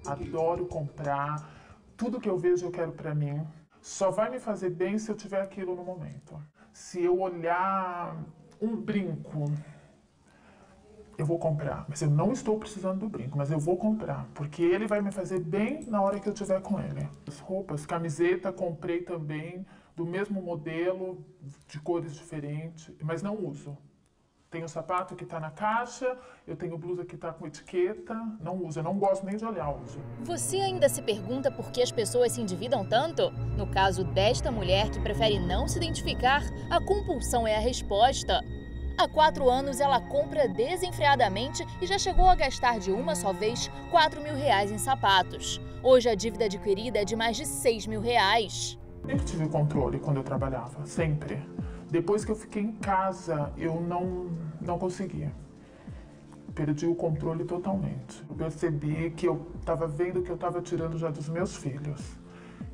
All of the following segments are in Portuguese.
Adoro comprar. Tudo que eu vejo eu quero pra mim. Só vai me fazer bem se eu tiver aquilo no momento. Se eu olhar um brinco, eu vou comprar. Mas eu não estou precisando do brinco, mas eu vou comprar. Porque ele vai me fazer bem na hora que eu estiver com ele. As roupas, camiseta, comprei também do mesmo modelo, de cores diferentes, mas não uso. Tenho sapato que está na caixa, eu tenho blusa que está com etiqueta, não uso, eu não gosto nem de olhar hoje. Você ainda se pergunta por que as pessoas se endividam tanto? No caso desta mulher que prefere não se identificar, a compulsão é a resposta. Há 4 anos ela compra desenfreadamente e já chegou a gastar de uma só vez R$4.000 em sapatos. Hoje a dívida adquirida é de mais de R$6.000. Sempre tive controle quando eu trabalhava, sempre. Depois que eu fiquei em casa, eu não conseguia. Perdi o controle totalmente. Eu percebi que eu estava vendo que eu estava tirando já dos meus filhos.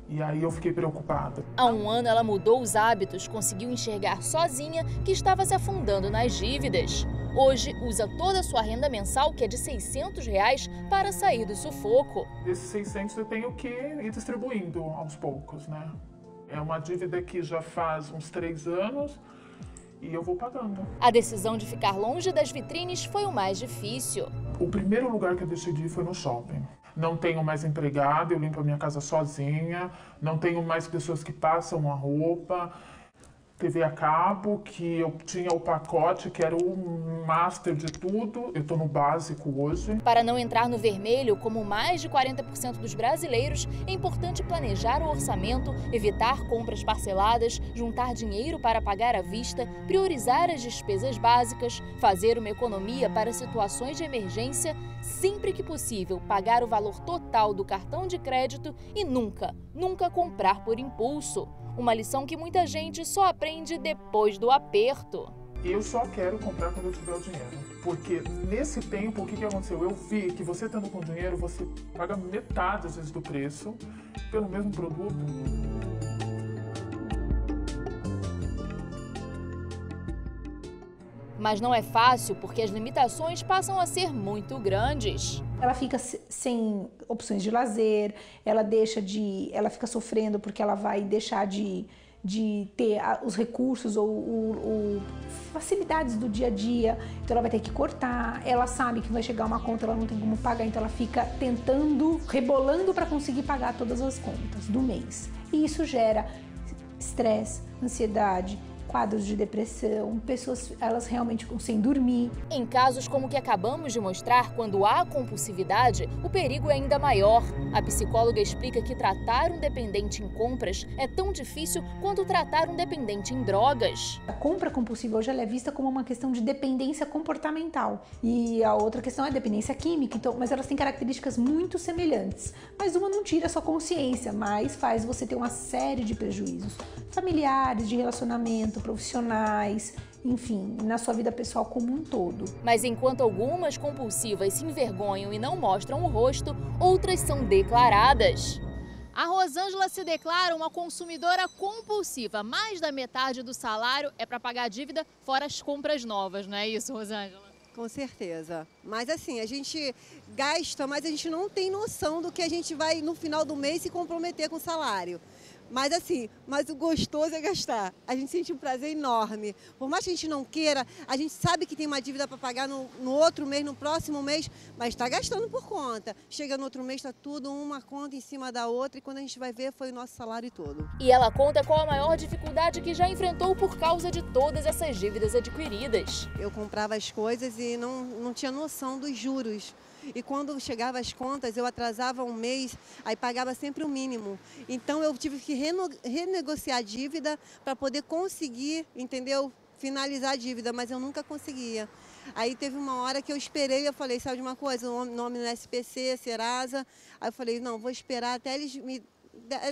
E aí eu fiquei preocupada. Há 1 ano ela mudou os hábitos, conseguiu enxergar sozinha que estava se afundando nas dívidas. Hoje usa toda a sua renda mensal, que é de R$600, para sair do sufoco. Esses 600 eu tenho que ir distribuindo aos poucos, né? É uma dívida que já faz uns 3 anos e eu vou pagando. A decisão de ficar longe das vitrines foi o mais difícil. O primeiro lugar que eu decidi foi no shopping. Não tenho mais empregada, eu limpo a minha casa sozinha, não tenho mais pessoas que passam a roupa. TV a cabo, que eu tinha o pacote, que era o master de tudo. Eu estou no básico hoje. Para não entrar no vermelho, como mais de 40% dos brasileiros, é importante planejar o orçamento, evitar compras parceladas, juntar dinheiro para pagar à vista, priorizar as despesas básicas, fazer uma economia para situações de emergência, sempre que possível pagar o valor total do cartão de crédito e nunca comprar por impulso. Uma lição que muita gente só aprende depois do aperto. Eu só quero comprar quando eu tiver o dinheiro. Porque nesse tempo, o que aconteceu? Eu vi que você estando com dinheiro, você paga metade, às vezes, do preço pelo mesmo produto. Mas não é fácil porque as limitações passam a ser muito grandes. Ela fica sem opções de lazer, ela fica sofrendo porque ela vai deixar de ter os recursos ou facilidades do dia a dia, então ela vai ter que cortar. Ela sabe que vai chegar uma conta, ela não tem como pagar, então ela fica tentando, rebolando para conseguir pagar todas as contas do mês. E isso gera estresse, ansiedade, quadros de depressão, pessoas elas realmente ficam sem dormir. Em casos como o que acabamos de mostrar, quando há compulsividade, o perigo é ainda maior. A psicóloga explica que tratar um dependente em compras é tão difícil quanto tratar um dependente em drogas. A compra compulsiva hoje ela é vista como uma questão de dependência comportamental e a outra questão é dependência química, então, mas elas têm características muito semelhantes. Mas uma não tira a sua consciência, mas faz você ter uma série de prejuízos familiares, de relacionamento, profissionais, enfim, na sua vida pessoal como um todo. Mas enquanto algumas compulsivas se envergonham e não mostram o rosto, outras são declaradas. A Rosângela se declara uma consumidora compulsiva. Mais da metade do salário é para pagar a dívida, fora as compras novas, não é isso, Rosângela? Com certeza. Mas assim, a gente gasta, mas a gente não tem noção do que a gente vai no final do mês se comprometer com o salário. Mas assim, o gostoso é gastar. A gente sente um prazer enorme. Por mais que a gente não queira, a gente sabe que tem uma dívida para pagar no outro mês, no próximo mês, mas está gastando por conta. Chega no outro mês, está tudo uma conta em cima da outra e quando a gente vai ver, foi o nosso salário todo. E ela conta qual a maior dificuldade que já enfrentou por causa de todas essas dívidas adquiridas. Eu comprava as coisas e não tinha noção dos juros. E quando chegava as contas, eu atrasava um mês, aí pagava sempre o mínimo. Então eu tive que renegociar a dívida para poder conseguir, entendeu? Finalizar a dívida, mas eu nunca conseguia. Aí teve uma hora que eu esperei, eu falei, sabe de uma coisa, o nome no SPC, Serasa. Aí eu falei, não, vou esperar até eles me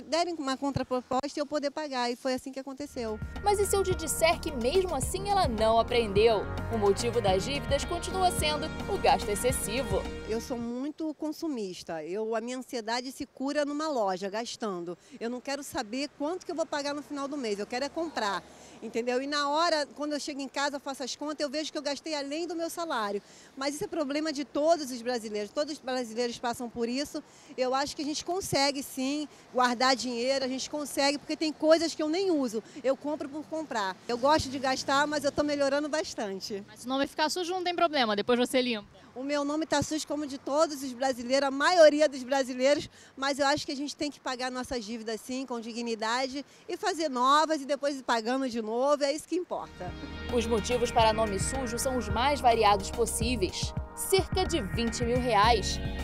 derem uma contraproposta e eu poder pagar. E foi assim que aconteceu. Mas e se eu te disser que mesmo assim ela não aprendeu? O motivo das dívidas continua sendo o gasto excessivo. Eu sou muito consumista. A minha ansiedade se cura numa loja, gastando. Eu não quero saber quanto que eu vou pagar no final do mês, eu quero é comprar. entendeu? E na hora, quando eu chego em casa, eu faço as contas, eu vejo que eu gastei além do meu salário. Mas isso é problema de todos os brasileiros passam por isso. Eu acho que a gente consegue sim guardar dinheiro, a gente consegue, porque tem coisas que eu nem uso, eu compro por comprar. Eu gosto de gastar, mas eu estou melhorando bastante. Mas se o nome ficar sujo não tem problema, depois você limpa. O meu nome está sujo como de todos os brasileiros, a maioria dos brasileiros, mas eu acho que a gente tem que pagar nossas dívidas sim, com dignidade, e fazer novas e depois ir pagando de novo, é isso que importa. Os motivos para nome sujo são os mais variados possíveis. Cerca de R$20 mil.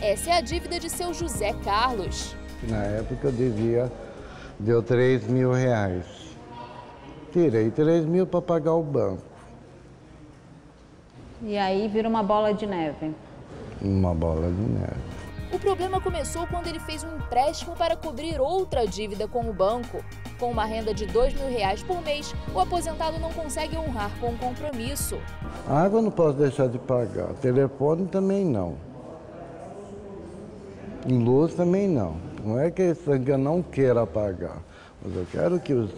Essa é a dívida de seu José Carlos. Na época eu deu R$3 mil. Tirei 3 mil para pagar o banco. E aí vira uma bola de neve. Uma bola de neve. O problema começou quando ele fez um empréstimo para cobrir outra dívida com o banco. Com uma renda de R$2 mil por mês, o aposentado não consegue honrar com o compromisso. A água eu não posso deixar de pagar, telefone também não. Em luz também não. Não é que eu não queira pagar, mas eu quero que os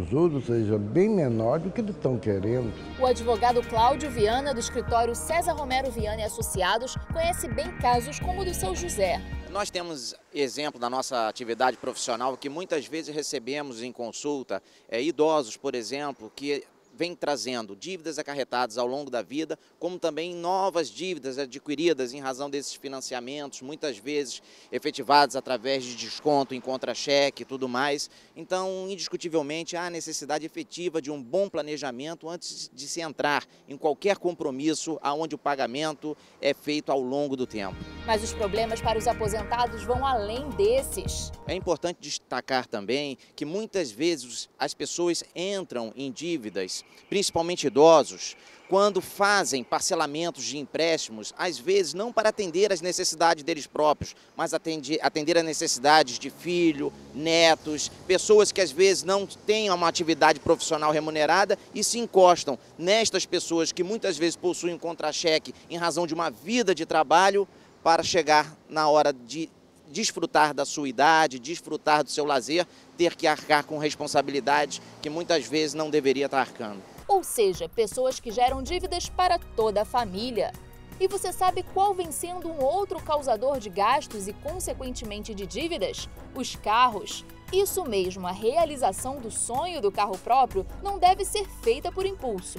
juros sejam bem menores do que eles estão querendo. O advogado Cláudio Viana, do escritório César Romero Viana e Associados, conhece bem casos como o do seu José. Nós temos exemplo da nossa atividade profissional que muitas vezes recebemos em consulta idosos, por exemplo, que vem trazendo dívidas acarretadas ao longo da vida, como também novas dívidas adquiridas em razão desses financiamentos, muitas vezes efetivados através de desconto em contra-cheque e tudo mais. Então, indiscutivelmente, há necessidade efetiva de um bom planejamento antes de se entrar em qualquer compromisso onde o pagamento é feito ao longo do tempo. Mas os problemas para os aposentados vão além desses. É importante destacar também que muitas vezes as pessoas entram em dívidas, principalmente idosos, quando fazem parcelamentos de empréstimos, às vezes não para atender às necessidades deles próprios, mas atender às necessidades de filho, netos, pessoas que às vezes não têm uma atividade profissional remunerada e se encostam nestas pessoas que muitas vezes possuem um contra-cheque em razão de uma vida de trabalho para chegar na hora de desfrutar da sua idade, desfrutar do seu lazer, ter que arcar com responsabilidades que muitas vezes não deveria estar arcando. Ou seja, pessoas que geram dívidas para toda a família. E você sabe qual vem sendo um outro causador de gastos e, consequentemente, de dívidas? Os carros. Isso mesmo, a realização do sonho do carro próprio não deve ser feita por impulso.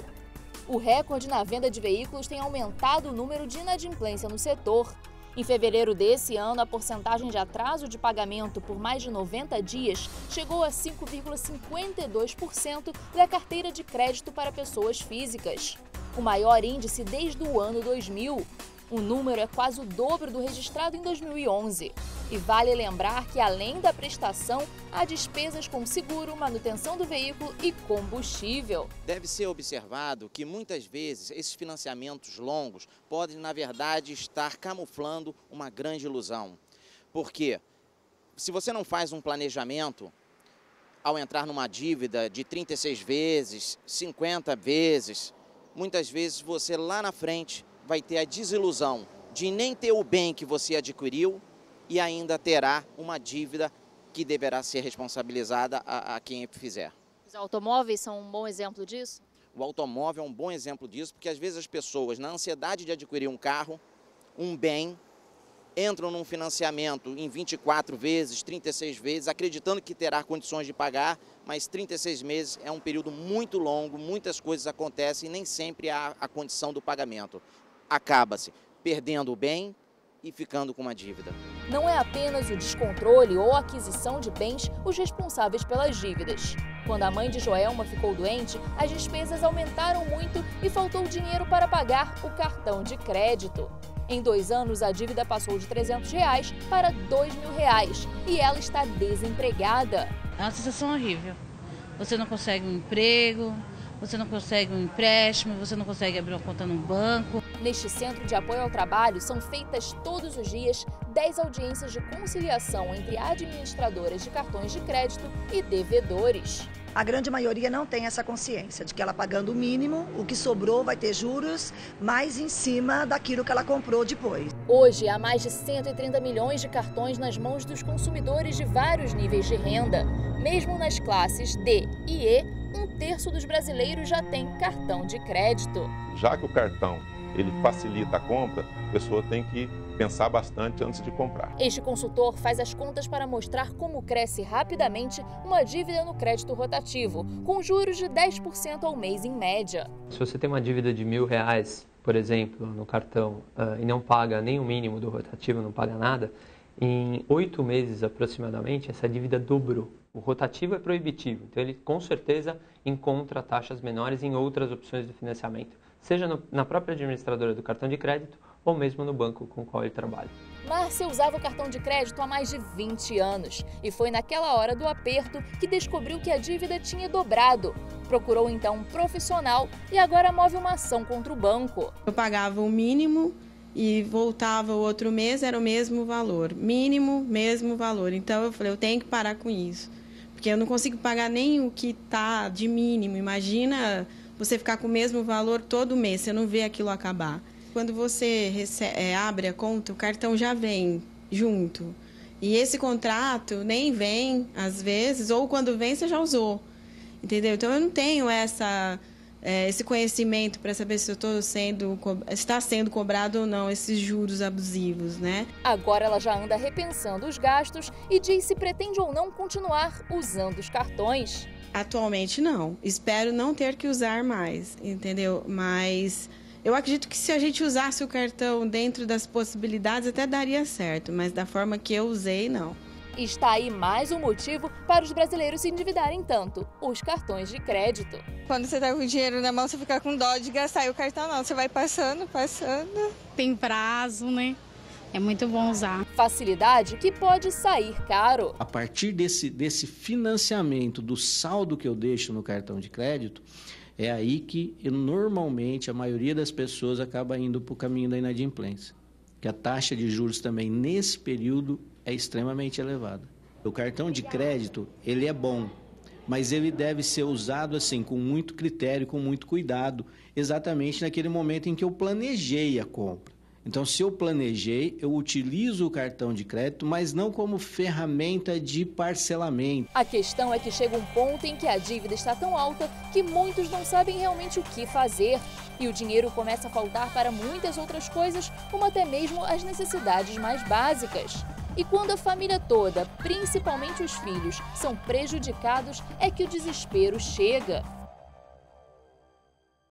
O recorde na venda de veículos tem aumentado o número de inadimplência no setor. Em fevereiro desse ano, a porcentagem de atraso de pagamento por mais de 90 dias chegou a 5,52% da carteira de crédito para pessoas físicas, o maior índice desde o ano 2000. O número é quase o dobro do registrado em 2011. E vale lembrar que, além da prestação, há despesas com seguro, manutenção do veículo e combustível. Deve ser observado que, muitas vezes, esses financiamentos longos podem, na verdade, estar camuflando uma grande ilusão. Porque, se você não faz um planejamento, ao entrar numa dívida de 36 vezes, 50 vezes, muitas vezes você lá na frente vai ter a desilusão de nem ter o bem que você adquiriu e ainda terá uma dívida que deverá ser responsabilizada a quem fizer. Os automóveis são um bom exemplo disso? O automóvel é um bom exemplo disso, porque às vezes as pessoas, na ansiedade de adquirir um carro, um bem, entram num financiamento em 24 vezes, 36 vezes, acreditando que terá condições de pagar, mas 36 meses é um período muito longo, muitas coisas acontecem e nem sempre há a condição do pagamento. Acaba-se perdendo o bem e ficando com uma dívida. Não é apenas o descontrole ou aquisição de bens os responsáveis pelas dívidas. Quando a mãe de Joelma ficou doente, as despesas aumentaram muito e faltou dinheiro para pagar o cartão de crédito. Em 2 anos, a dívida passou de R$300 para R$2 mil e ela está desempregada. É uma sensação horrível. Você não consegue um emprego, você não consegue um empréstimo, você não consegue abrir uma conta no banco. Neste Centro de Apoio ao Trabalho são feitas todos os dias 10 audiências de conciliação entre administradoras de cartões de crédito e devedores. A grande maioria não tem essa consciência de que ela pagando o mínimo, o que sobrou vai ter juros mais em cima daquilo que ela comprou depois. Hoje, há mais de 130 milhões de cartões nas mãos dos consumidores de vários níveis de renda. Mesmo nas classes D e E, 1/3 dos brasileiros já tem cartão de crédito. Já que o cartão ele facilita a compra, a pessoa tem que pensar bastante antes de comprar. Este consultor faz as contas para mostrar como cresce rapidamente uma dívida no crédito rotativo, com juros de 10% ao mês em média. Se você tem uma dívida de R$1.000, por exemplo, no cartão, e não paga nem o mínimo do rotativo, não paga nada, em 8 meses aproximadamente, essa dívida dobrou. O rotativo é proibitivo, então ele com certeza encontra taxas menores em outras opções de financiamento, seja na própria administradora do cartão de crédito ou mesmo no banco com o qual ele trabalha. Márcia usava o cartão de crédito há mais de 20 anos e foi naquela hora do aperto que descobriu que a dívida tinha dobrado. Procurou então um profissional e agora move uma ação contra o banco. Eu pagava o mínimo e voltava o outro mês, era o mesmo valor. Mínimo, mesmo valor. Então eu falei, eu tenho que parar com isso. Porque eu não consigo pagar nem o que está de mínimo. Imagina você ficar com o mesmo valor todo mês, você não vê aquilo acabar. Quando você abre a conta, o cartão já vem junto. E esse contrato nem vem, às vezes, ou quando vem, você já usou. Entendeu? Então, eu não tenho esse conhecimento para saber se está sendo cobrado ou não esses juros abusivos, né? Agora ela já anda repensando os gastos e diz se pretende ou não continuar usando os cartões. Atualmente, não. Espero não ter que usar mais, entendeu? Mas eu acredito que se a gente usasse o cartão dentro das possibilidades, até daria certo, mas da forma que eu usei, não. Está aí mais um motivo para os brasileiros se endividarem tanto, os cartões de crédito. Quando você está com o dinheiro na mão, você fica com dó de gastar e o cartão não, você vai passando. Tem prazo, né? É muito bom usar. Facilidade que pode sair caro. A partir desse financiamento do saldo que eu deixo no cartão de crédito, é aí que normalmente a maioria das pessoas acaba indo para o caminho da inadimplência. Que a taxa de juros também nesse período é extremamente elevada. O cartão de crédito, ele é bom, mas ele deve ser usado assim com muito critério, com muito cuidado, exatamente naquele momento em que eu planejei a compra. Então, se eu planejei, eu utilizo o cartão de crédito, mas não como ferramenta de parcelamento. A questão é que chega um ponto em que a dívida está tão alta que muitos não sabem realmente o que fazer. E o dinheiro começa a faltar para muitas outras coisas, como até mesmo as necessidades mais básicas. E quando a família toda, principalmente os filhos, são prejudicados, é que o desespero chega.